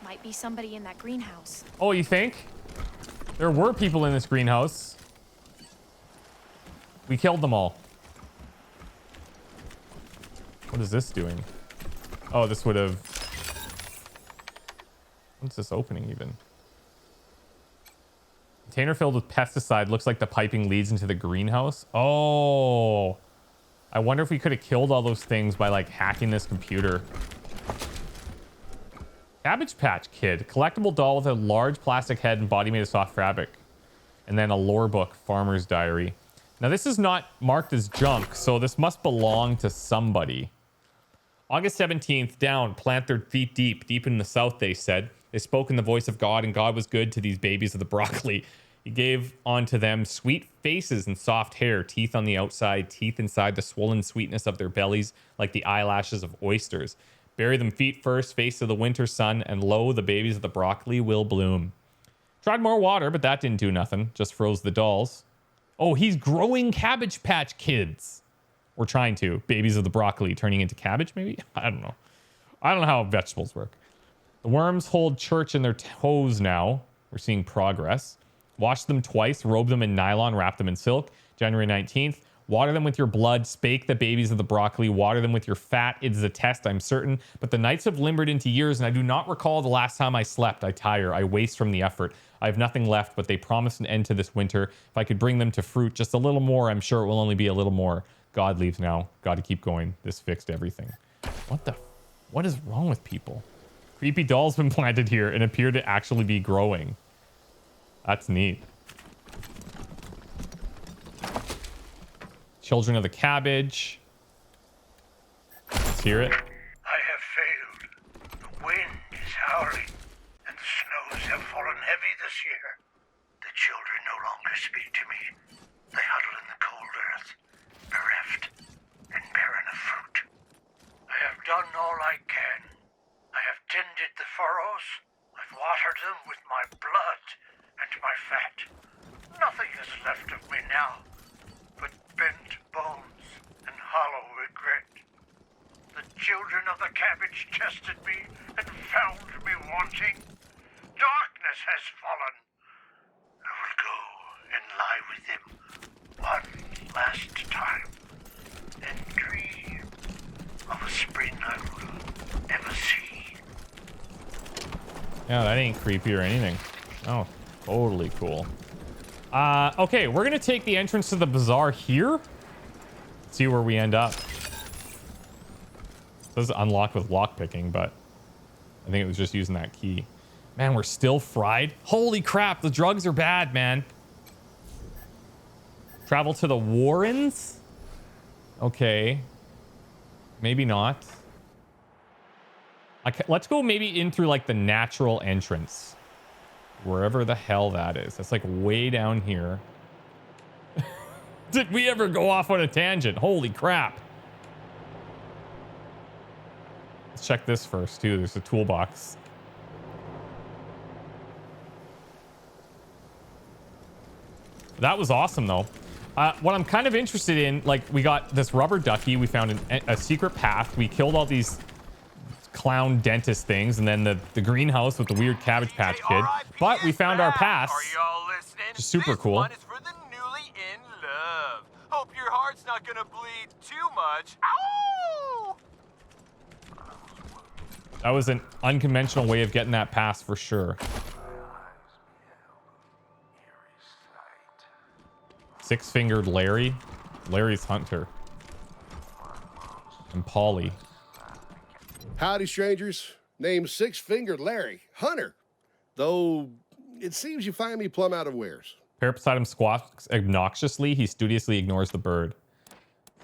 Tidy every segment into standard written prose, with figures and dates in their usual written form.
Might be somebody in that greenhouse. Oh, you think? There were people in this greenhouse. We killed them all. What is this doing? Oh, this would have... What's this opening even? Container filled with pesticide. Looks like the piping leads into the greenhouse. Oh. I wonder if we could have killed all those things by like hacking this computer. Cabbage Patch Kid. Collectible doll with a large plastic head and body made of soft fabric. And then a lore book, Farmer's Diary. Now this is not marked as junk, so this must belong to somebody. August 17th, down, plant their feet deep in the south, they said. They spoke in the voice of God, and God was good to these babies of the broccoli. He gave unto them sweet faces and soft hair, teeth on the outside, teeth inside the swollen sweetness of their bellies, like the eyelashes of oysters. Bury them feet first, face to the winter sun, and lo, the babies of the broccoli will bloom. Tried more water, but that didn't do nothing. Just froze the dolls. Oh, he's growing Cabbage Patch Kids. We're trying to. Babies of the broccoli turning into cabbage, maybe? I don't know. I don't know how vegetables work. The worms hold church in their toes now. We're seeing progress. Wash them twice, robe them in nylon, wrap them in silk. January 19th. Water them with your blood, spake the babies of the broccoli, water them with your fat. It is a test, I'm certain. But the nights have limbered into years, and I do not recall the last time I slept. I tire, I waste from the effort. I have nothing left, but they promised an end to this winter. If I could bring them to fruit just a little more, I'm sure it will only be a little more. God leaves now. Got to keep going. This fixed everything. What is wrong with people? Creepy doll's been planted here and appear to actually be growing. That's neat. Children of the Cabbage. Let's hear it. I have failed. The wind is howling, and the snows have fallen heavy this year. The children no longer speak to me. They huddle in the cold earth, bereft and barren of fruit. I have done all I can. I have tended the furrows. I've watered them with my blood and my fat. Nothing is left of me now but bent bones and hollow regret. The children of the cabbage tested me and found me wanting. Darkness has fallen. I will go and lie with them one last time and dream of a spring I will never see. Yeah, that ain't creepy or anything. Oh, totally cool. Okay, we're gonna take the entrance to the bazaar here. See where we end up. It says unlocked with lockpicking, but I think it was just using that key. Man, we're still fried. Holy crap, the drugs are bad, man. Travel to the Warrens? Okay. Maybe not. Let's go maybe in through like the natural entrance. Wherever the hell that is. That's like way down here. Did we ever go off on a tangent? Holy crap. Let's check this first too. There's a toolbox. That was awesome though. What I'm kind of interested in, like we got this rubber ducky. We found a secret path. We killed all these clown dentist things, and then the greenhouse with the weird Cabbage Patch Kid. But we found our pass. Are y'all listening? Which is super cool. This one is for the newly in love. Hope your heart's not gonna bleed too much. Ow! That was an unconventional way of getting that pass for sure. Six-fingered Larry. Larry's Hunter. And Polly. Howdy, strangers. Name's Six-Fingered Larry. Hunter. Though, it seems you find me plumb out of wares. Parrot beside him squawks obnoxiously. He studiously ignores the bird.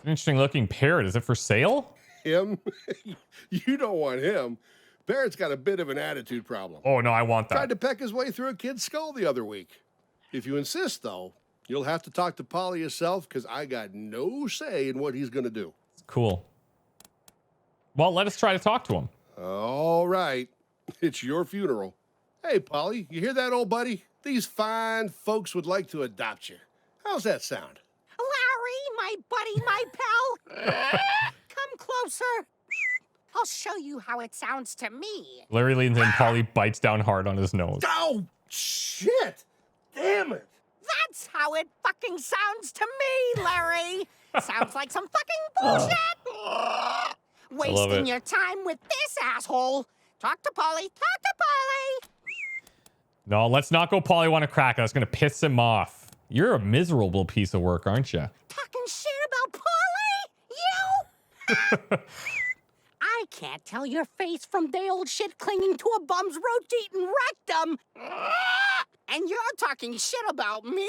An interesting-looking parrot. Is it for sale? Him? You don't want him. Parrot's got a bit of an attitude problem. Oh, no, I want that. Tried to peck his way through a kid's skull the other week. If you insist, though, you'll have to talk to Polly yourself, because I got no say in what he's going to do. Cool. Well, let us try to talk to him. All right. It's your funeral. Hey, Polly, you hear that, old buddy? These fine folks would like to adopt you. How's that sound? Larry, my buddy, my pal. Come closer. I'll show you how it sounds to me. Larry leans in. Polly bites down hard on his nose. Oh, shit! Damn it! That's how it fucking sounds to me, Larry. Sounds like some fucking bullshit. Wasting it. your time with this asshole. Talk to Polly. Talk to Polly. No, let's not go Polly want to crack. That's going to piss him off. You're a miserable piece of work, aren't you? Talking shit about Polly? You? I can't tell your face from day old shit clinging to a bum's rotating rectum. And you're talking shit about me?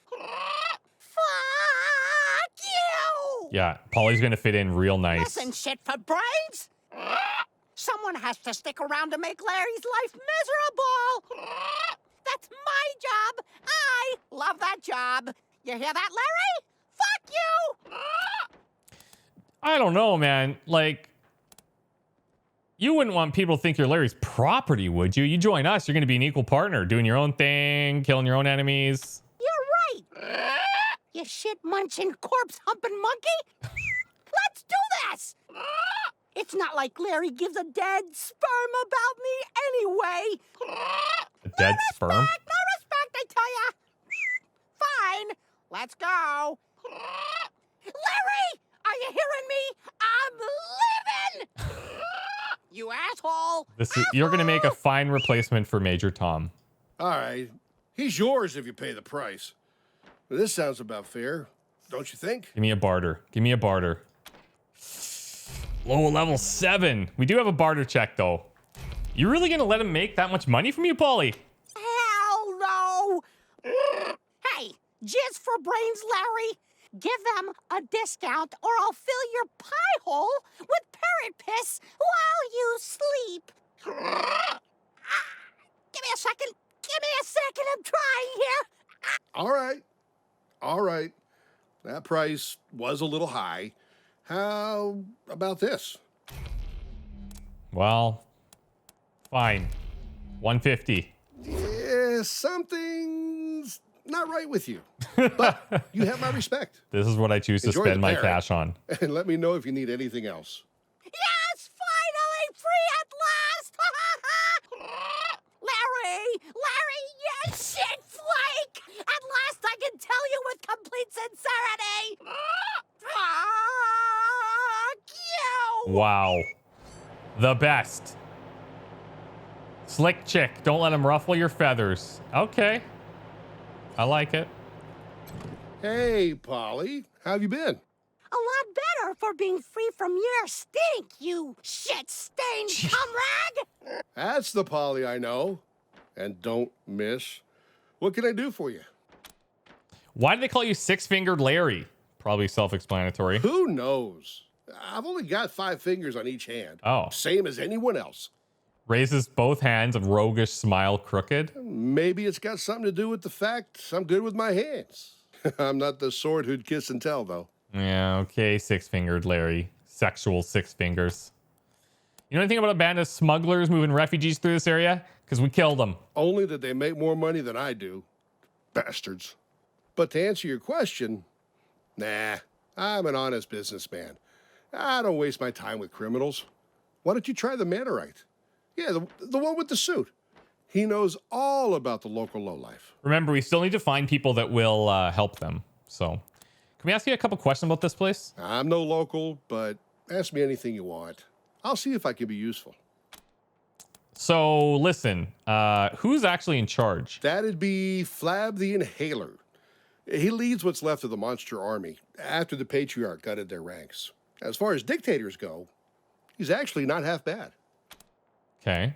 Fuck you! Yeah, Polly's going to fit in real nice. Listen, shit for brains. Someone has to stick around to make Larry's life miserable. That's my job. I love that job. You hear that, Larry? Fuck you! I don't know, man. Like, you wouldn't want people to think you're Larry's property, would you? You join us, you're going to be an equal partner, doing your own thing, killing your own enemies. You're right. You shit-munching, corpse-humping monkey. Let's do this. It's not like Larry gives a dead sperm about me anyway. A dead sperm? No respect, I tell ya. Fine, let's go. Larry, are you hearing me? I'm living. You asshole. You're going to make a fine replacement for Major Tom. All right. He's yours if you pay the price. This sounds about fair, don't you think? Give me a barter. Give me a barter. Low level 7. We do have a barter check, though. You really going to let him make that much money from you, Polly? Hell no. Hey, jizz for brains, Larry. Give them a discount or I'll fill your pie hole with parrot piss while you sleep. Give me a second. Give me a second. I'm trying here. All right. All right. That price was a little high. How about this? Well, fine. 150. Yeah, something's not right with you. But you have my respect. This is what I choose to Enjoy spend the my parrot. cash on. And let me know if you need anything else. Yes, finally free at last. Larry, you shit flake. At last I can tell you with complete sincerity. Fuck you. Wow. The best. Slick chick. Don't let him ruffle your feathers. Okay. I like it. Hey, Polly. How have you been? A lot better for being free from your stink, you shit-stained comrade. That's the Polly I know. And don't miss. What can I do for you? Why do they call you Six-Fingered Larry? Probably self-explanatory. Who knows? I've only got 5 fingers on each hand. Oh. Same as anyone else. Raises both hands, a roguish smile crooked. Maybe it's got something to do with the fact I'm good with my hands. I'm not the sort who'd kiss and tell, though. Yeah, okay, Six-Fingered Larry. Sexual six fingers. You know anything about a band of smugglers moving refugees through this area? Because we killed them. Only that they make more money than I do. Bastards. But to answer your question, nah, I'm an honest businessman. I don't waste my time with criminals. Why don't you try the Manorites? Yeah, the one with the suit. He knows all about the local lowlife. Remember, we still need to find people that will help them. So, can we ask you a couple questions about this place? I'm no local, but ask me anything you want. I'll see if I can be useful. So, listen, who's actually in charge? That'd be Flab the Inhaler. He leads what's left of the monster army after the Patriarch gutted their ranks. As far as dictators go, he's actually not half bad. Okay.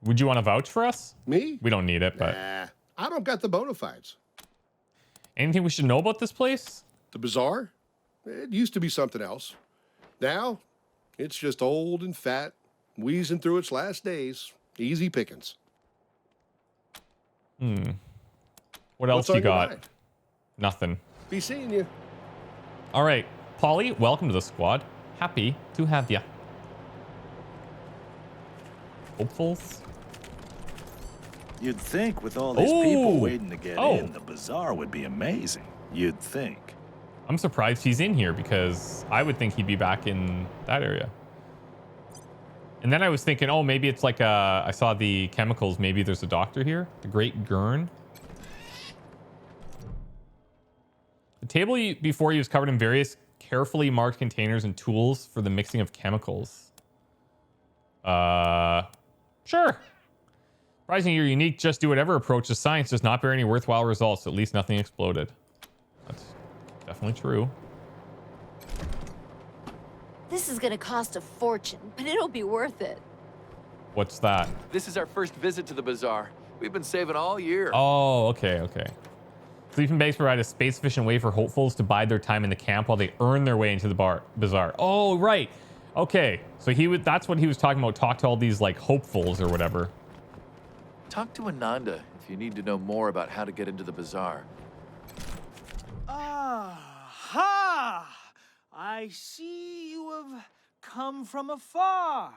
Would you want to vouch for us? Me? We don't need it, but... Nah, I don't got the bona fides. Anything we should know about this place? The Bazaar? It used to be something else. Now, it's just old and fat, wheezing through its last days. Easy pickings. What else What's on you your got? mind? Nothing. Be seeing you. All right. Polly, welcome to the squad. Happy to have you. Hopefuls? You'd think with all these people Ooh. waiting to get Oh. in, the bazaar would be amazing. You'd think. I'm surprised he's in here because I would think he'd be back in that area. And then I was thinking, oh, maybe it's like I saw the chemicals. Maybe there's a doctor here. The Great Gurn. The table before you was covered in various carefully marked containers and tools for the mixing of chemicals. Sure. Surprising your unique just do whatever approach to science does not bear any worthwhile results. At least nothing exploded. That's definitely true. This is gonna cost a fortune, but it'll be worth it. What's that? This is our first visit to the Bazaar. We've been saving all year. Oh, okay, okay. Sleeping bags provide a space-efficient way for hopefuls to bide their time in the camp while they earn their way into the Bazaar. Oh, right. Okay, so that's what he was talking about. Talk to all these, like, hopefuls or whatever. Talk to Ananda if you need to know more about how to get into the Bazaar. Aha! I see you have come from afar.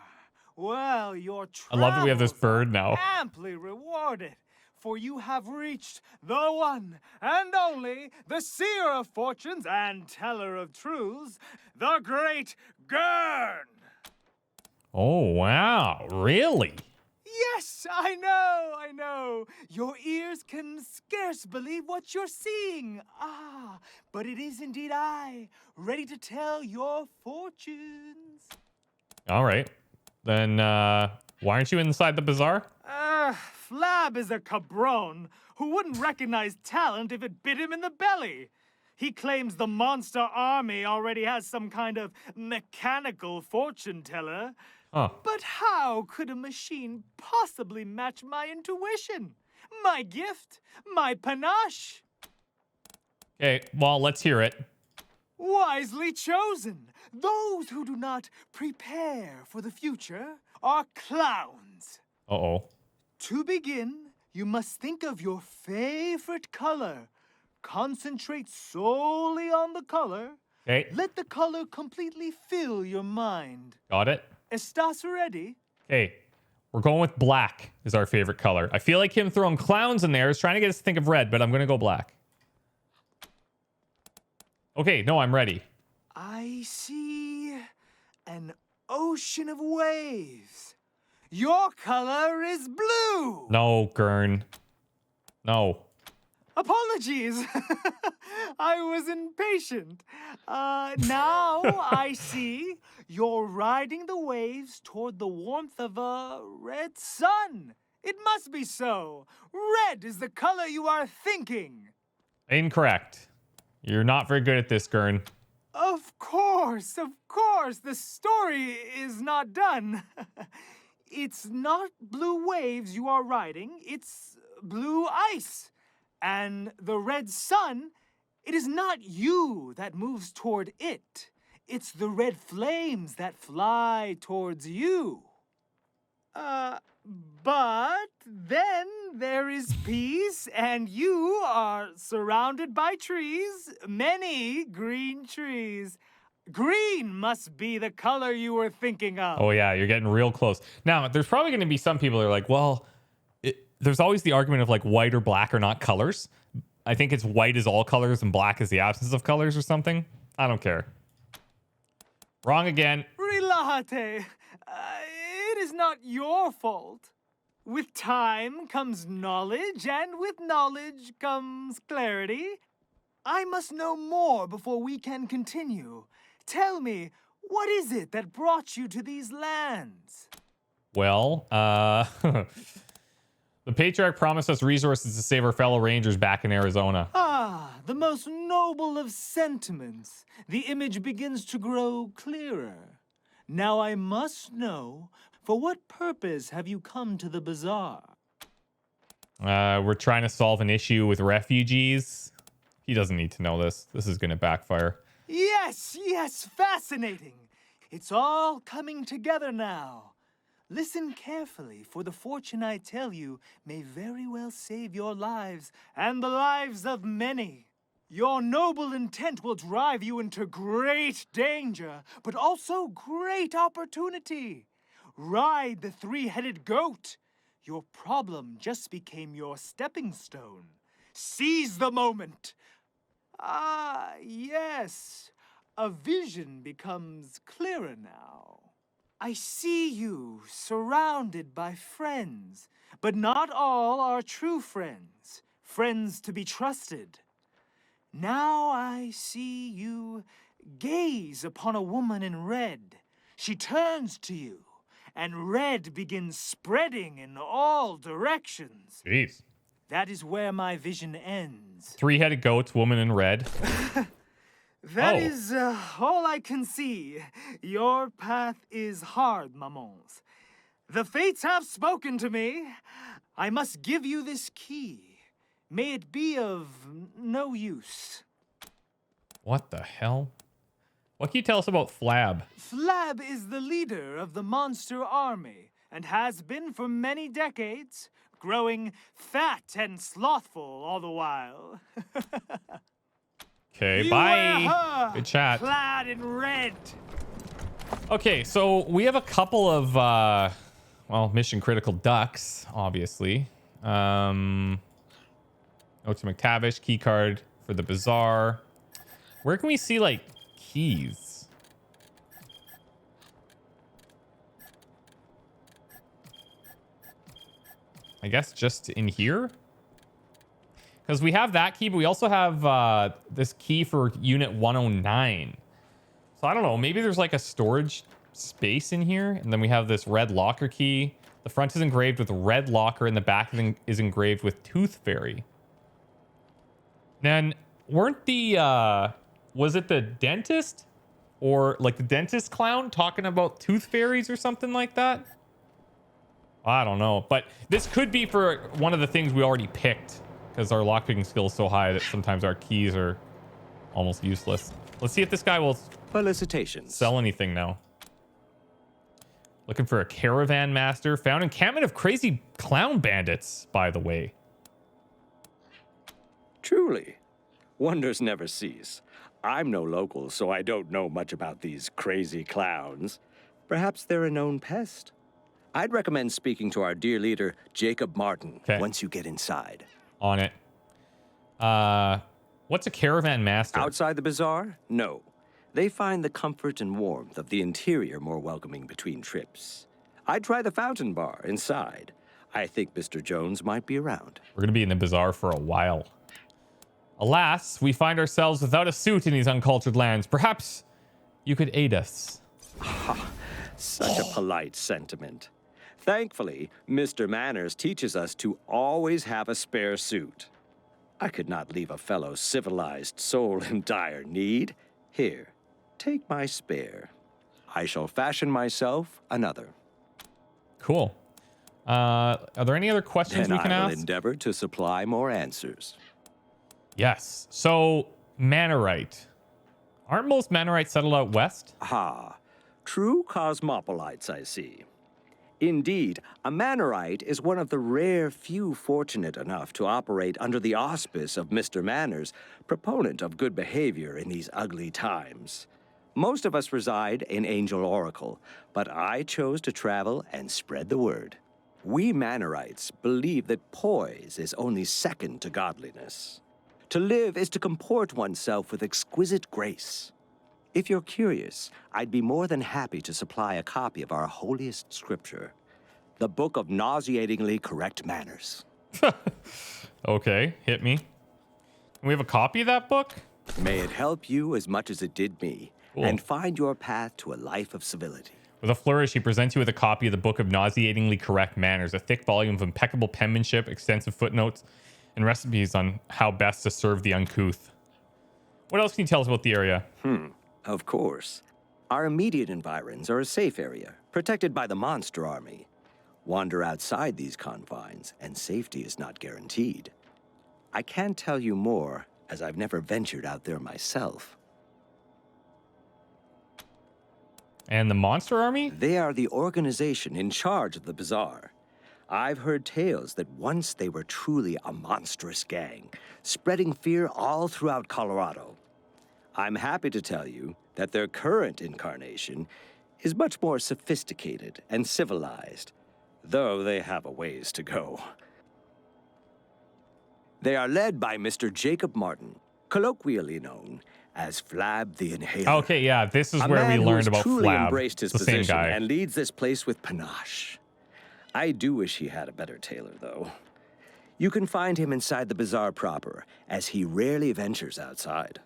Well, your I love that we have this travels bird are now. amply rewarded, for you have reached the one and only, the seer of fortunes and teller of truths, the great Gurn. Oh, wow. Really? Yes, I know. Your ears can scarce believe what you're seeing. Ah, but it is indeed I, ready to tell your fortunes. All right. Then, why aren't you inside the Bazaar? Flab is a cabron who wouldn't recognize talent if it bit him in the belly. He claims the monster army already has some kind of mechanical fortune teller. Huh. But how could a machine possibly match my intuition? My gift? My panache? Okay, well, let's hear it. Wisely chosen. Those who do not prepare for the future are clowns. Uh-oh. To begin, you must think of your favorite color. Concentrate solely on the color. Okay, Let the color completely fill your mind. got it. Estás ready? Okay, we're going with black is our favorite color. I feel like him throwing clowns in there is trying to get us to think of red, but I'm going to go black. Okay, no, I'm ready. I see an ocean of waves. Your color is blue. No, Gurn. No. Apologies. I was impatient. Now I see you're riding the waves toward the warmth of a red sun. It must be so. Red is the color you are thinking. Incorrect. You're not very good at this, Gurn. Of course. The story is not done. It's not blue waves you are riding, it's blue ice. And the red sun, it is not you that moves toward it. It's the red flames that fly towards you. But then there is peace, and you are surrounded by trees, many green trees. Green must be the color you were thinking of. Oh, yeah, you're getting real close. Now, there's probably going to be some people that are like, well, there's always the argument of like white or black are not colors. I think it's white is all colors and black is the absence of colors or something. I don't care. Wrong again. Relájate. It is not your fault. With time comes knowledge, and with knowledge comes clarity. I must know more before we can continue. Tell me, what is it that brought you to these lands? Well, the Patriarch promised us resources to save our fellow rangers back in Arizona. Ah, the most noble of sentiments. The image begins to grow clearer. Now I must know, for what purpose have you come to the Bazaar? We're trying to solve an issue with refugees. He doesn't need to know this. This is going to backfire. Yes, fascinating. It's all coming together now. Listen carefully, for the fortune I tell you may very well save your lives and the lives of many. Your noble intent will drive you into great danger, but also great opportunity. Ride the three-headed goat. Your problem just became your stepping stone. Seize the moment. Ah, yes. A vision becomes clearer now. I see you surrounded by friends, but not all are true friends, friends to be trusted. Now I see you gaze upon a woman in red. She turns to you, and red begins spreading in all directions. Jeez. That is where my vision ends. Three-headed goats, woman in red. That is all I can see. Your path is hard, mamons. The fates have spoken to me. I must give you this key. May it be of no use. What the hell? What can you tell us about Flab? Flab is the leader of the monster army and has been for many decades, growing fat and slothful all the while. Okay, You bye. wear her, Good chat. clad in red. Okay, so we have a couple of, mission critical ducks, obviously. Ultimate Cabbage, key card for the Bazaar. Where can we see, like, keys? I guess just in here? Because we have that key, but we also have this key for Unit 109. So I don't know. Maybe there's like a storage space in here. And then we have this red locker key. The front is engraved with red locker and the back is engraved with tooth fairy. Then weren't the... was it the dentist? Or like the dentist clown talking about tooth fairies or something like that? I don't know. But this could be for one of the things we already picked. Because our lockpicking skill is so high that sometimes our keys are almost useless. Let's see if this guy will Felicitations. sell anything now. Looking for a caravan master. Found encampment of crazy clown bandits, by the way. Truly. Wonders never cease. I'm no local, so I don't know much about these crazy clowns. Perhaps they're a known pest. I'd recommend speaking to our dear leader, Jacob Martin, once you get inside. On it. What's a caravan master? Outside the bazaar? No. They find the comfort and warmth of the interior more welcoming between trips. I'd try the fountain bar inside. I think Mr. Jones might be around. We're going to be in the bazaar for a while. Alas, we find ourselves without a suit in these uncultured lands. Perhaps you could aid us. Such a polite sentiment. Thankfully, Mr. Manners teaches us to always have a spare suit. I could not leave a fellow civilized soul in dire need. Here, take my spare. I shall fashion myself another. Cool. Are there any other questions Then we can I will ask? endeavor to supply more answers. Yes. So, Manorite. Aren't most Manorites settled out west? True cosmopolites, I see. Indeed, a Manorite is one of the rare few fortunate enough to operate under the auspice of Mr. Manners, proponent of good behavior in these ugly times. Most of us reside in Angel Oracle, but I chose to travel and spread the word. We Manorites believe that poise is only second to godliness. To live is to comport oneself with exquisite grace. If you're curious, I'd be more than happy to supply a copy of our holiest scripture, the Book of Nauseatingly Correct Manners. Okay, hit me. We have a copy of that book? May it help you as much as it did me, and find your path to a life of civility. With a flourish, he presents you with a copy of the Book of Nauseatingly Correct Manners, a thick volume of impeccable penmanship, extensive footnotes, and recipes on how best to serve the uncouth. What else can you tell us about the area? Of course. Our immediate environs are a safe area, protected by the monster army. Wander outside these confines, and safety is not guaranteed. I can't tell you more, as I've never ventured out there myself. And the monster army? They are the organization in charge of the bazaar. I've heard tales that once they were truly a monstrous gang, spreading fear all throughout Colorado. I'm happy to tell you that their current incarnation is much more sophisticated and civilized, though they have a ways to go. They are led by Mr. Jacob Martin, colloquially known as Flab the Inhaler. Okay, yeah, this is A where we man who learned has about truly Flab. embraced his The same position guy. and leads this place with panache. I do wish he had a better tailor, though. You can find him inside the Bazaar proper, as he rarely ventures outside.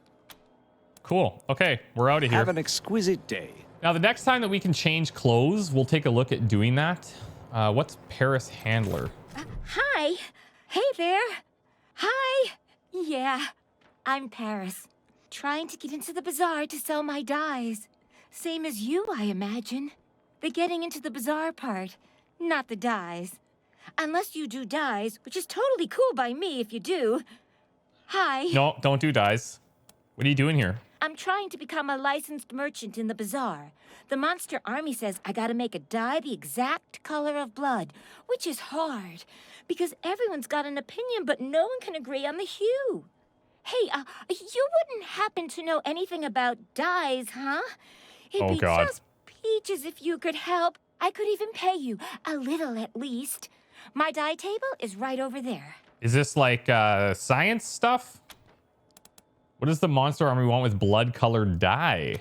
Cool. Okay, we're out of here. Have an exquisite day. Now, the next time that we can change clothes, we'll take a look at doing that. What's Paris Handler? Hi. Hey there. Hi. Yeah, I'm Paris. Trying to get into the bazaar to sell my dyes. Same as you, I imagine. The getting into the bazaar part, not the dyes. Unless you do dyes, which is totally cool by me if you do. Hi. No, don't do dyes. What are you doing here? I'm trying to become a licensed merchant in the bazaar. The monster army says I gotta make a dye the exact color of blood, which is hard, because everyone's got an opinion, but no one can agree on the hue. Hey, you wouldn't happen to know anything about dyes, huh? It'd be God. just peaches if you could help. I could even pay you, a little at least. My dye table is right over there. Is this like science stuff? What does the monster army want with blood-colored dye?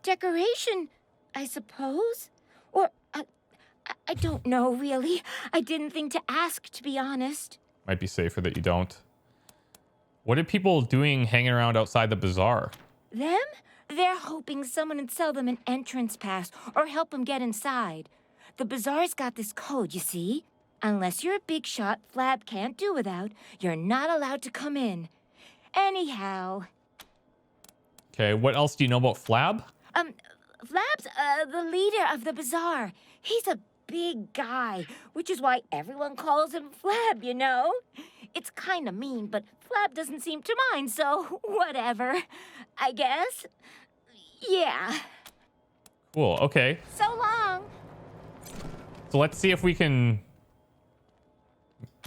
Decoration, I suppose? Or, I don't know, really. I didn't think to ask, to be honest. Might be safer that you don't. What are people doing hanging around outside the bazaar? Them? They're hoping someone would sell them an entrance pass or help them get inside. The bazaar's got this code, you see? Unless you're a big shot Flab can't do without, you're not allowed to come in. Anyhow. Okay, what else do you know about Flab? Flab's, the leader of the bazaar. He's a big guy, which is why everyone calls him Flab, you know? It's kinda mean, but Flab doesn't seem to mind, so whatever. I guess. Yeah. Cool, okay. So long. So let's see if we can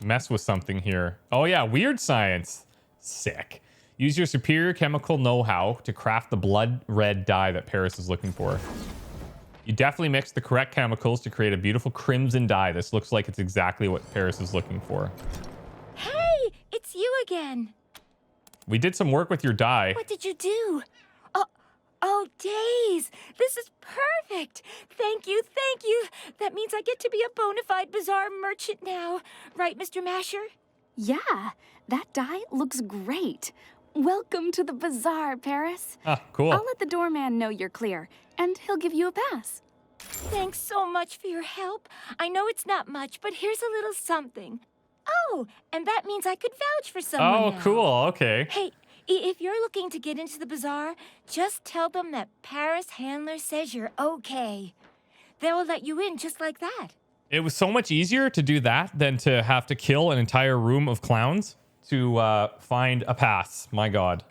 mess with something here. Oh yeah, weird science. Sick. Use your superior chemical know-how to craft the blood red dye that Paris is looking for. You definitely mixed the correct chemicals to create a beautiful crimson dye. This looks like it's exactly what Paris is looking for. Hey, it's you again. We did some work with your dye. What did you do? Oh, days. This is perfect. Thank you, thank you. That means I get to be a bona fide bazaar merchant now. Right, Mr. Masher? Yeah, that dye looks great. Welcome to the bazaar, Paris. Ah, cool. I'll let the doorman know you're clear, and he'll give you a pass. Thanks so much for your help. I know it's not much, but here's a little something. Oh, and that means I could vouch for someone Oh, now. cool. Okay. Hey, if you're looking to get into the bazaar, just tell them that Paris Handler says you're okay. They'll let you in just like that. It was so much easier to do that than to have to kill an entire room of clowns to find a pass. My God.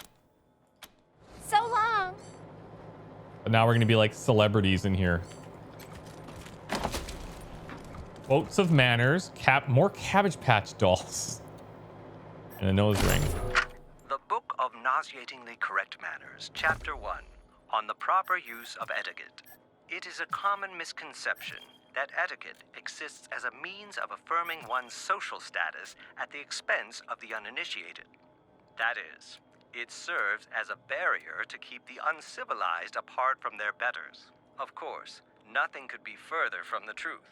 So long. But now we're going to be like celebrities in here. Quotes of manners, more Cabbage Patch dolls, and a nose ring. The Book of Nauseatingly Correct Manners, Chapter 1, on the proper use of etiquette. It is a common misconception that etiquette exists as a means of affirming one's social status at the expense of the uninitiated. That is, it serves as a barrier to keep the uncivilized apart from their betters. Of course, nothing could be further from the truth.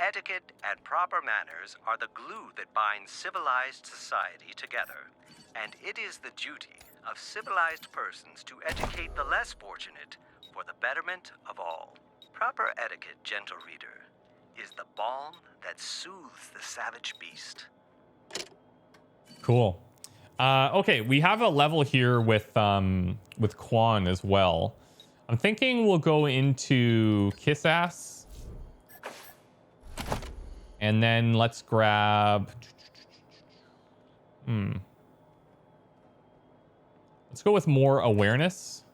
Etiquette and proper manners are the glue that binds civilized society together, and it is the duty of civilized persons to educate the less fortunate for the betterment of all. Proper etiquette, gentle reader, is the balm that soothes the savage beast. Cool. Okay, we have a level here with Quan as well. I'm thinking we'll go into Kiss Ass. And then let's grab... Let's go with more awareness.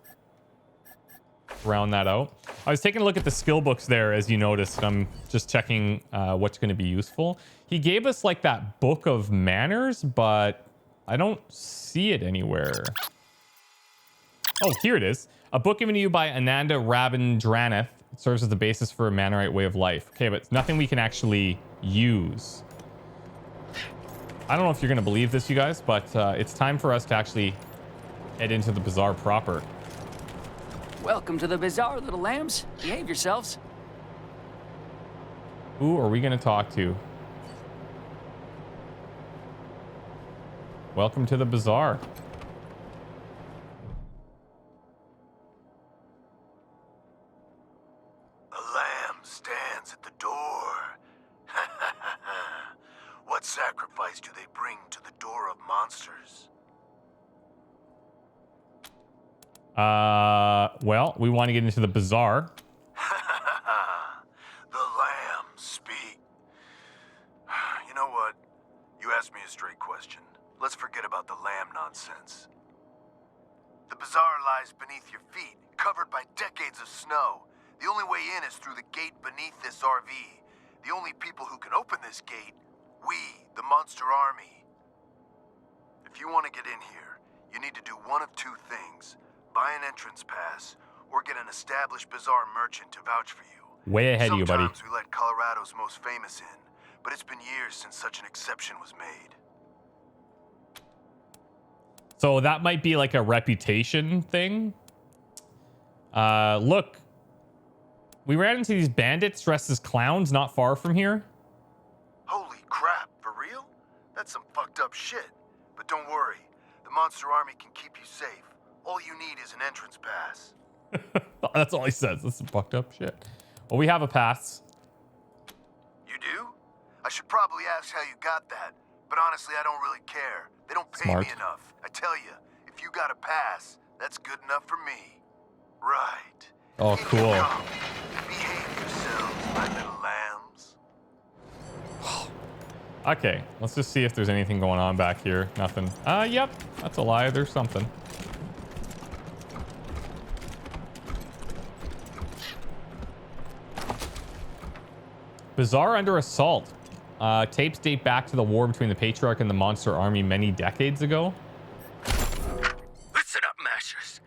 Round that out. I was taking a look at the skill books there, as you noticed. I'm just checking what's going to be useful. He gave us like that book of manners, but I don't see it anywhere. Oh, here it is. A book given to you by Ananda Rabindranath. It serves as the basis for a Mannorite way of life. Okay, but it's nothing we can actually use. I don't know if you're going to believe this, you guys, but it's time for us to actually head into the bazaar proper. Welcome to the Bazaar, little lambs. Behave yourselves. Who are we going to talk to? Welcome to the bazaar. A lamb stands at the door. What sacrifice do they bring to the door of monsters? Well, we want to get into the bazaar. The lambs speak. You know what? You asked me a straight question. Let's forget about the lamb nonsense. The bazaar lies beneath your feet, covered by decades of snow. The only way in is through the gate beneath this RV. The only people who can open this gate, we, the monster army. If you want to get in here, you need to do one of two things. Buy an entrance pass, or get an established bazaar merchant to vouch for you. Way ahead of you, buddy. Sometimes we let Colorado's most famous in, but it's been years since such an exception was made. So that might be like a reputation thing. Look. We ran into these bandits dressed as clowns not far from here. Holy crap, for real? That's some fucked up shit. But don't worry, the monster army can keep you safe. All you need is an entrance pass. That's all he says. That's some fucked up shit. Well, we have a pass. You do? I should probably ask how you got that. But honestly, I don't really care. They don't pay Smart. me enough. I tell you, if you got a pass, that's good enough for me. Right. Oh, Here cool. you come. Behave yourselves, my little lambs. Okay, let's just see if there's anything going on back here. Nothing. Yep. That's a lie. There's something. Bazaar under assault. Tapes date back to the war between the Patriarch and the Monster Army many decades ago. Listen up, Mashers.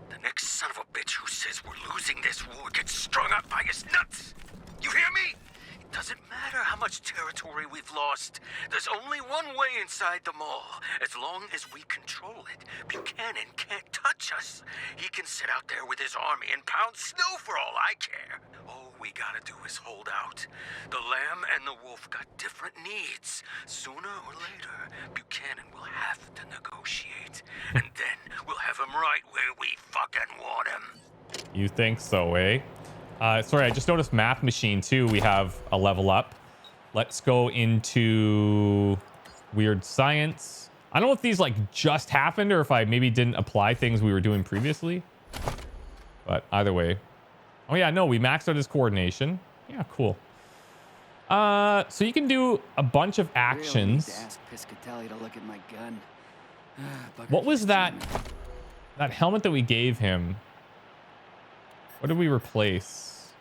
The next son of a bitch who says we're losing this war gets strung up by his nuts. You hear me? It doesn't matter how much territory we've lost. There's only one way inside the mall. As long as we control it, Buchanan can't touch us. He can sit out there with his army and pound snow for all I care. All we gotta do is hold out. The lamb and the wolf got different needs. Sooner or later, Buchanan will have to negotiate. And then we'll have him right where we fucking want him. You think so, eh? Sorry, I just noticed Math Machine 2. We have a level up. Let's go into Weird Science. I don't know if these like just happened or if I maybe didn't apply things we were doing previously. But either way. Oh yeah, no, we maxed out his coordination. Yeah, cool. So you can do a bunch of actions. Really need to ask Piscatelli to look at my gun. What was that? That helmet that we gave him. What did we replace?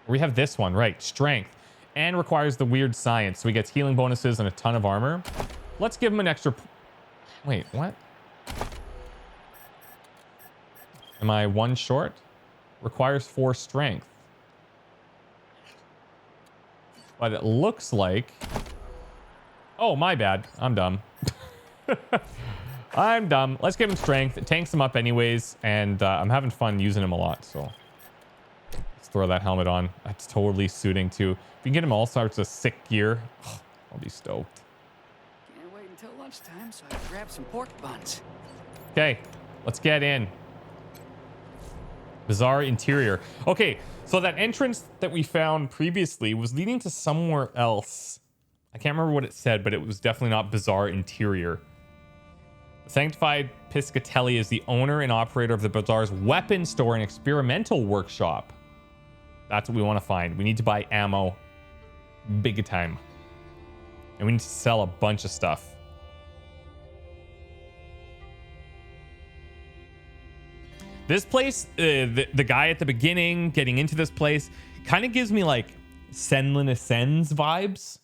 We have this one, right? Strength. And requires the weird science. So he gets healing bonuses and a ton of armor. Let's give him an extra... Wait, what? Am I one short? Requires 4 strength. But it looks like... Oh, my bad. I'm dumb. I'm dumb. Let's give him strength. It tanks him up anyways. And I'm having fun using him a lot. So let's throw that helmet on. That's totally suiting too. If we can get him all sorts of sick gear, I'll be stoked. Can't wait until lunchtime so I can grab some pork buns. Okay, let's get in. Bizarre interior. Okay, so that entrance that we found previously was leading to somewhere else. I can't remember what it said, but it was definitely not Bizarre interior. The Sanctified Piscatelli is the owner and operator of the Bazaar's weapon store and experimental workshop. That's what we want to find. We need to buy ammo big time. And we need to sell a bunch of stuff. This place, the guy at the beginning getting into this place kind of gives me like Senlin Ascends vibes.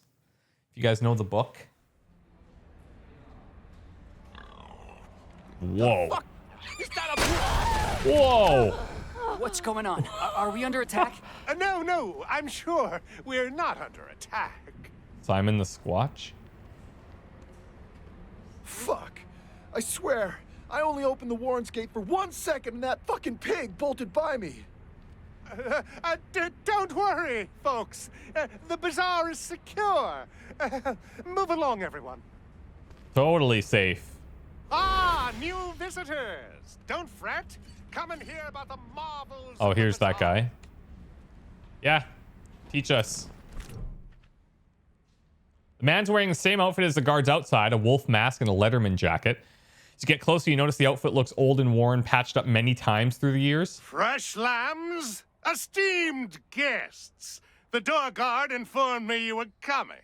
If you guys know the book. Whoa. Whoa. What's going on? Are we under attack? No, I'm sure we're not under attack. Simon the Squatch. Fuck. I swear, I only opened the Warren's gate for 1 second and that fucking pig bolted by me. Don't worry, folks. The bazaar is secure. Move along, everyone. Totally safe. Ah, new visitors. Don't fret. Come and hear about the marvels. Oh, here's that guy. Yeah, teach us. The man's wearing the same outfit as the guards outside, a wolf mask and a Letterman jacket. As you get closer, you notice the outfit looks old and worn, patched up many times through the years. Fresh lambs, esteemed guests. The door guard informed me you were coming.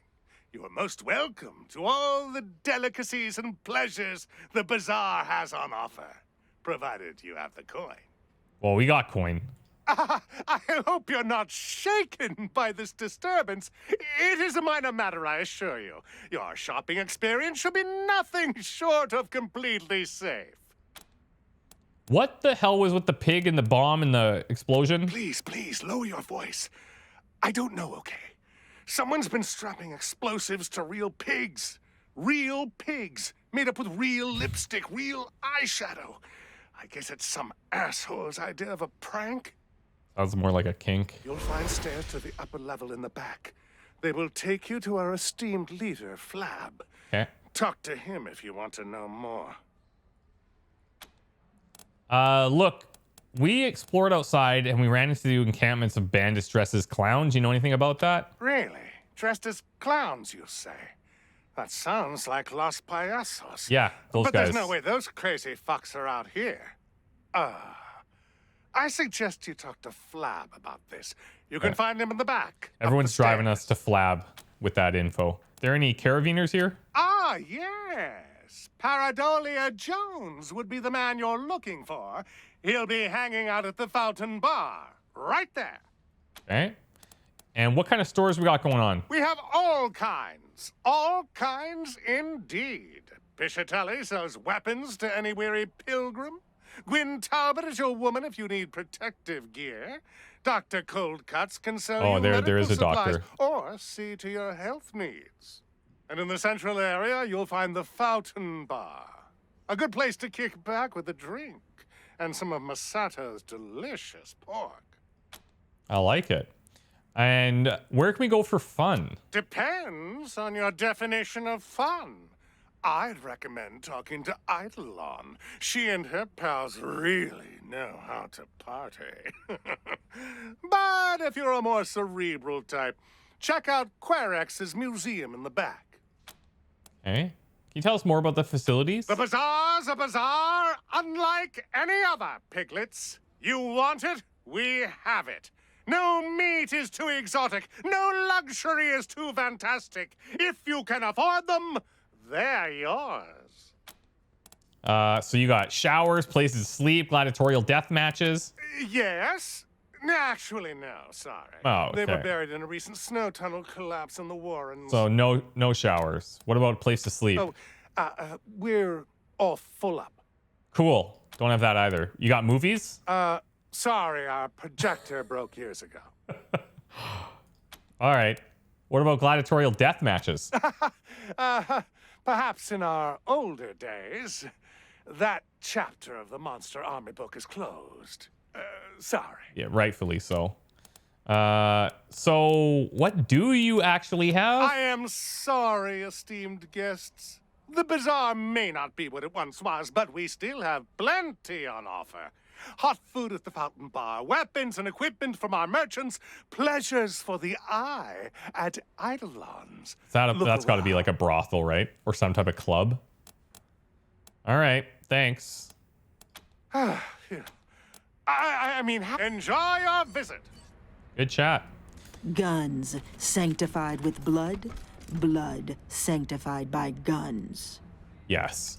You are most welcome to all the delicacies and pleasures the bazaar has on offer, provided you have the coin. Well, we got coin. I hope you're not shaken by this disturbance. It is a minor matter, I assure you. Your shopping experience should be nothing short of completely safe. What the hell was with the pig and the bomb and the explosion? Please, lower your voice. I don't know, okay? Someone's been strapping explosives to real pigs. Real pigs, made up with real lipstick, real eyeshadow. I guess it's some asshole's idea of a prank. Sounds more like a kink. You'll find stairs to the upper level in the back. They will take you to our esteemed leader, Flab. Okay. Talk to him if you want to know more. Look, we explored outside and we ran into the encampments of bandits dressed as clowns. You know anything about that? Really? Dressed as clowns, you say? That sounds like Los Payasos. Yeah, those but guys. There's no way those crazy fucks are out here. I suggest you talk to Flab about this. You can find him in the back. Everyone's driving us to Flab with that info. There any caravaners here? Ah, yes. Paradolia Jones would be the man you're looking for. He'll be hanging out at the Fountain Bar, right there. Okay. And what kind of stores we got going on? We have all kinds indeed. Piscatelli sells weapons to any weary pilgrim. Gwyn Talbot is your woman if you need protective gear. Dr. Coldcuts can sell you there is a supplies doctor. or see to your health needs. And in the central area, you'll find the Fountain Bar. A good place to kick back with a drink and some of Masato's delicious pork. I like it. And where can we go for fun? Depends on your definition of fun. I'd recommend talking to Eidolon. She and her pals really know how to party. But if you're a more cerebral type, check out Querex's museum in the back. Okay. Can you tell us more about the facilities? The bazaar's a bazaar unlike any other, piglets. You want it? We have it. No meat is too exotic. No luxury is too fantastic. If you can afford them, they're yours. So you got showers, places to sleep, gladiatorial death matches. Yes. Actually, no, sorry. Oh, They were okay. buried in a recent snow tunnel collapse in the Warrens. So no showers. What about a place to sleep? Oh, we're all full up. Cool. Don't have that either. You got movies? Sorry, our projector broke years ago. All right. What about gladiatorial death matches? Perhaps in our older days, that chapter of the Monster Army book is closed. Sorry. Yeah, rightfully so. So what do you actually have? I am sorry, esteemed guests. The bazaar may not be what it once was, but we still have plenty on offer. Hot food at the Fountain Bar, weapons and equipment from our merchants, pleasures for the eye at Eidolon's. That's got to be like a brothel, right? Or some type of club. All right. Thanks. I mean, enjoy your visit. Good chat. Guns sanctified with blood, blood sanctified by guns. Yes.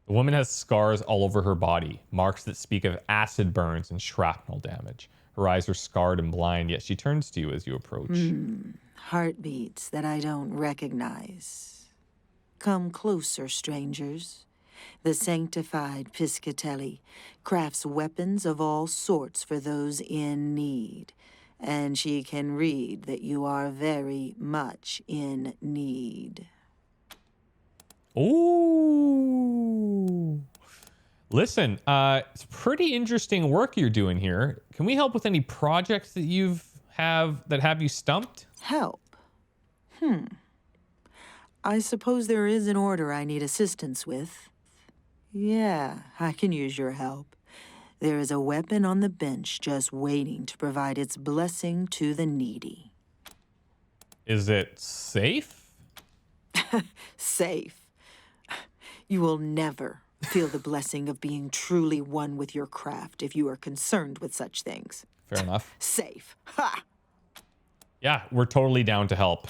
The woman has scars all over her body, marks that speak of acid burns and shrapnel damage. Her eyes are scarred and blind, yet she turns to you as you approach. Heartbeats that I don't recognize. Come closer, strangers. The sanctified Piscatelli crafts weapons of all sorts for those in need, and she can read that you are very much in need. Ooh. Listen, it's pretty interesting work you're doing here. Can we help with any projects that have you stumped? Help? I suppose there is an order I need assistance with. Yeah, I can use your help. There is a weapon on the bench just waiting to provide its blessing to the needy. Is it safe? Safe. You will never feel the blessing of being truly one with your craft if you are concerned with such things. Fair enough. Safe. Ha! Yeah, we're totally down to help.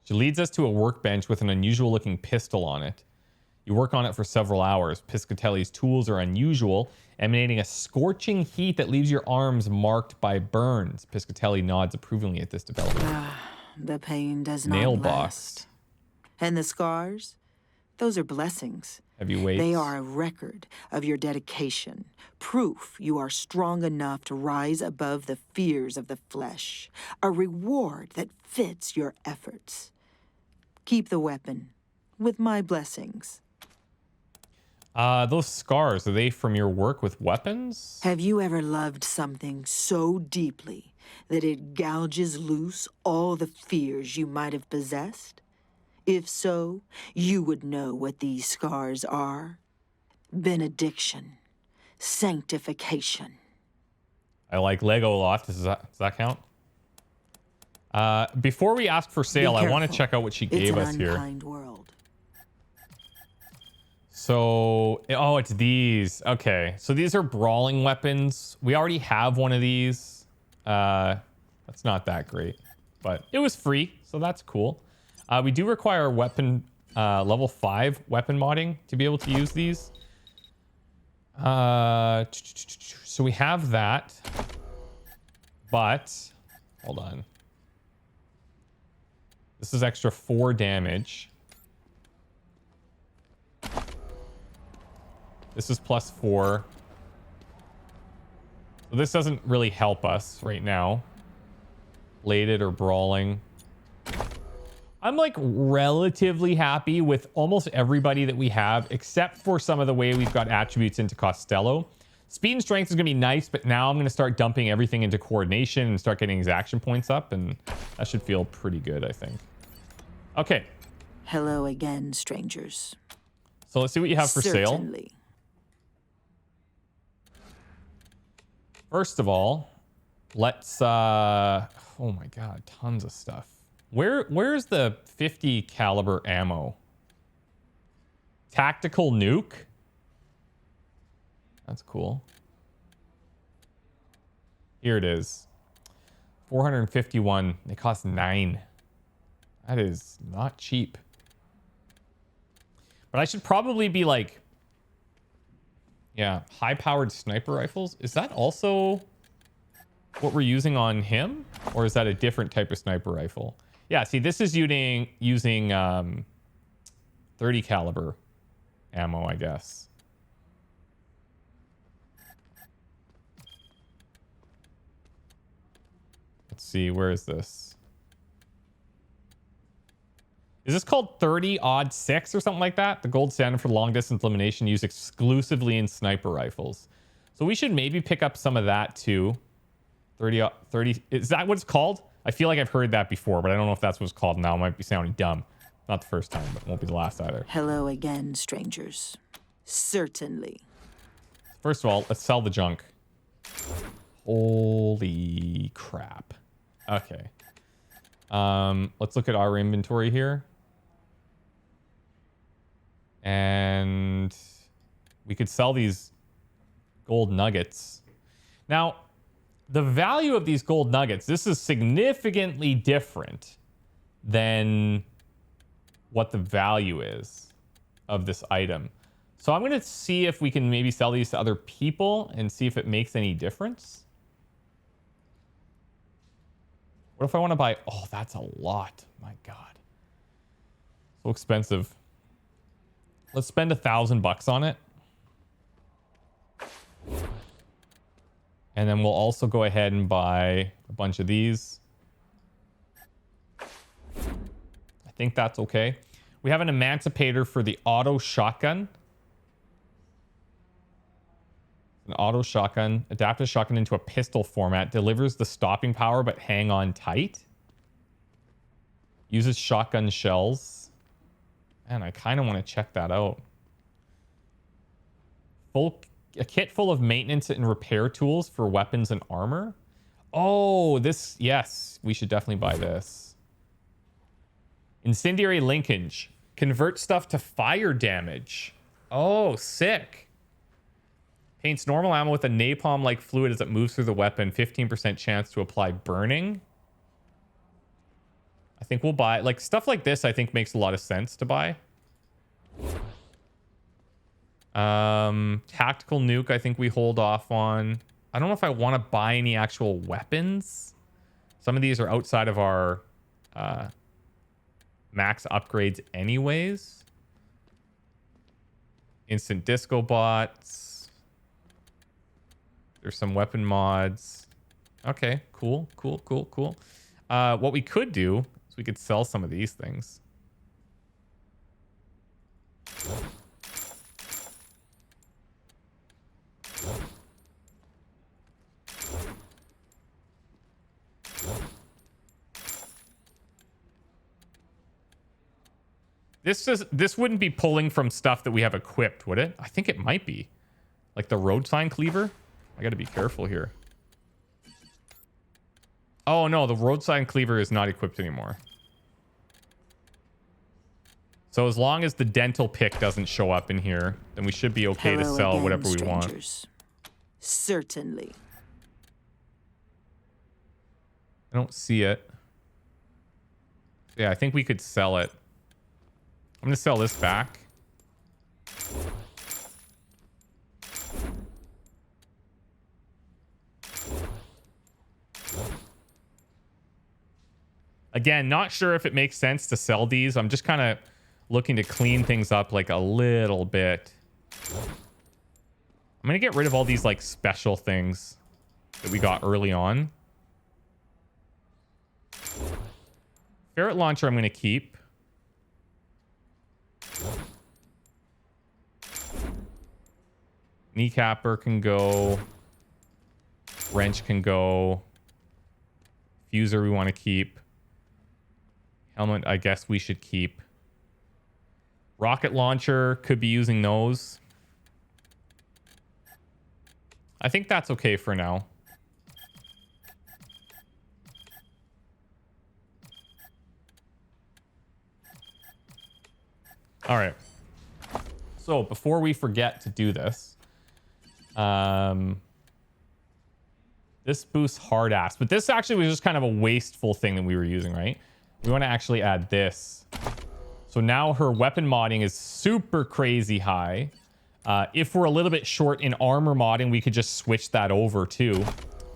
She leads us to a workbench with an unusual-looking pistol on it. You work on it for several hours. Piscatelli's tools are unusual, emanating a scorching heat that leaves your arms marked by burns. Piscatelli nods approvingly at this development. The pain does Nail not box. last. And the scars? Those are blessings. Heavy weights. They are a record of your dedication, proof you are strong enough to rise above the fears of the flesh, a reward that fits your efforts. Keep the weapon, with my blessings. Those scars, are they from your work with weapons? Have you ever loved something so deeply that it gouges loose all the fears you might have possessed? If so, you would know what these scars are. Benediction. Sanctification. I like Lego a lot. Does that count? Before we ask for sale, I want to check out what she gave us here. It's an unkind world. So, oh, it's these. Okay, so these are brawling weapons. We already have one of these. That's not that great, but it was free, so that's cool. We do require weapon level 5 weapon modding to be able to use these. So we have that, but hold on. This is extra 4 damage. This is plus 4. So this doesn't really help us right now. Bladed or brawling. I'm like relatively happy with almost everybody that we have, except for some of the way we've got attributes into Costello. Speed and strength is going to be nice, but now I'm going to start dumping everything into coordination and start getting his action points up, and that should feel pretty good, I think. Okay. Hello again, strangers. So let's see what you have for Certainly. sale. First of all, let's oh my god, tons of stuff. Where's the 50 caliber ammo? Tactical nuke? That's cool. Here it is. 451. They cost 9. That is not cheap. But I should probably be like, yeah, high-powered sniper rifles. Is that also what we're using on him? Or is that a different type of sniper rifle? Yeah, see, this is using 30 caliber ammo, I guess. Let's see, where is this? Is this called 30-06 or something like that? The gold standard for long distance elimination used exclusively in sniper rifles. So we should maybe pick up some of that too. 30, is that what it's called? I feel like I've heard that before, but I don't know if that's what it's called now. It might be sounding dumb. Not the first time, but it won't be the last either. Hello again, strangers. Certainly. First of all, let's sell the junk. Holy crap. Okay. Let's look at our inventory here. And we could sell these gold nuggets. Now, the value of these gold nuggets, this is significantly different than what the value is of this item. So I'm going to see if we can maybe sell these to other people and see if it makes any difference. What if I want to buy... Oh, that's a lot. My God. So expensive. Let's spend $1,000 on it. And then we'll also go ahead and buy a bunch of these. I think that's okay. We have an emancipator for the auto shotgun. An auto shotgun. Adapt a shotgun into a pistol format. Delivers the stopping power, but hang on tight. Uses shotgun shells. Man, I kind of want to check that out. A kit full of maintenance and repair tools for weapons and armor. Oh, this... Yes, we should definitely buy this. Incendiary linkage. Convert stuff to fire damage. Oh, sick. Paints normal ammo with a napalm-like fluid as it moves through the weapon. 15% chance to apply burning. I think we'll buy... Like, stuff like this, I think, makes a lot of sense to buy. Tactical nuke, I think we hold off on. I don't know if I want to buy any actual weapons. Some of these are outside of our max upgrades anyways. Instant disco bots. There's some weapon mods. Okay, cool. What we could do is we could sell some of these things. This wouldn't be pulling from stuff that we have equipped, would it? I think it might be. Like the road sign cleaver. I gotta be careful here. Oh no, the road sign cleaver is not equipped anymore. So as long as the dental pick doesn't show up in here, then we should be okay to sell again, whatever we want. strangers. Certainly. I don't see it. Yeah, I think we could sell it. I'm going to sell this back. Again, not sure if it makes sense to sell these. I'm just kind of looking to clean things up like a little bit. I'm going to get rid of all these like special things that we got early on. Ferret launcher I'm going to keep. Kneecapper can go. Wrench can go. Fuser we want to keep. Helmet I guess we should keep. Rocket launcher, could be using those. I think that's okay for now. All right. So before we forget to do this, this boosts hard ass, but this actually was just kind of a wasteful thing that we were using, right? We want to actually add this. So now her weapon modding is super crazy high. If we're a little bit short in armor modding, we could just switch that over too.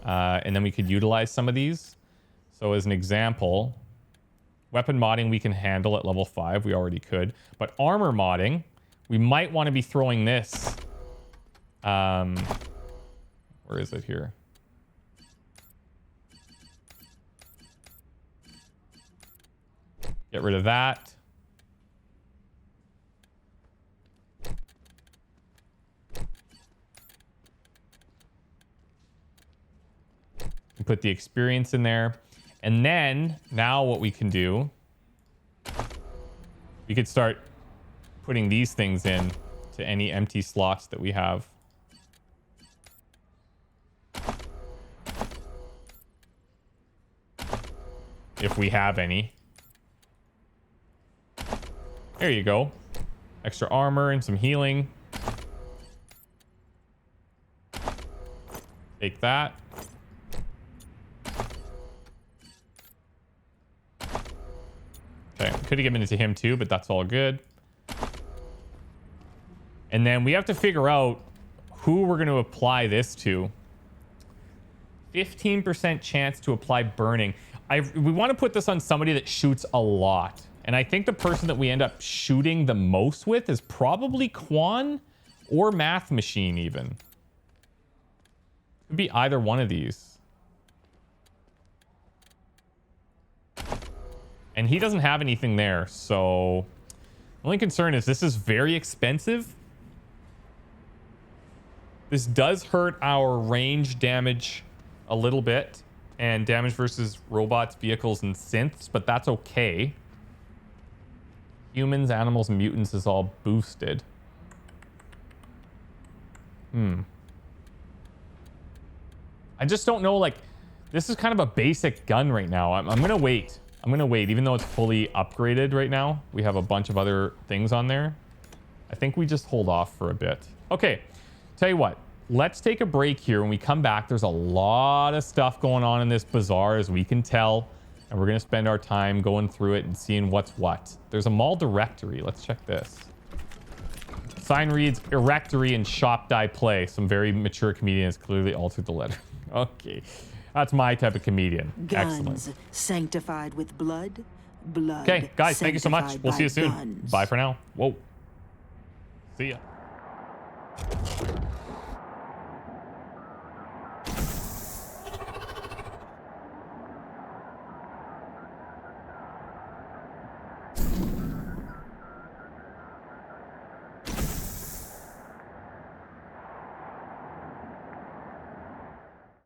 And then we could utilize some of these. So as an example, weapon modding we can handle at level 5. We already could. But armor modding, we might want to be throwing this. Where is it here? Get rid of that. And put the experience in there. And then, now what we can do, we could start putting these things in to any empty slots that we have. If we have any. There you go. Extra armor and some healing. Take that. Okay, could have given it to him too, but that's all good. And then we have to figure out who we're going to apply this to. 15% chance to apply burning. We want to put this on somebody that shoots a lot. And I think the person that we end up shooting the most with is probably Quan or Math Machine even. Could be either one of these. And he doesn't have anything there, so Only concern is this is very expensive. This does hurt our range damage a little bit and damage versus robots, vehicles, and synths, but that's okay. Humans, animals, and mutants is all boosted. I just don't know, like, this is kind of a basic gun right now. I'm going to wait. I'm going to wait, even though it's fully upgraded right now. We have a bunch of other things on there. I think we just hold off for a bit. Okay, tell you what. Let's take a break here. When we come back, there's a lot of stuff going on in this bazaar, as we can tell. And we're going to spend our time going through it and seeing what's what. There's a mall directory. Let's check this. Sign reads, Erectory and Shop Die Play. Some very mature comedians clearly altered the letter. Okay. That's my type of comedian. Guns Excellent. sanctified with blood. Blood. Okay, guys, thank you so much. sanctified We'll by see you soon. guns. Bye for now. Whoa. See ya.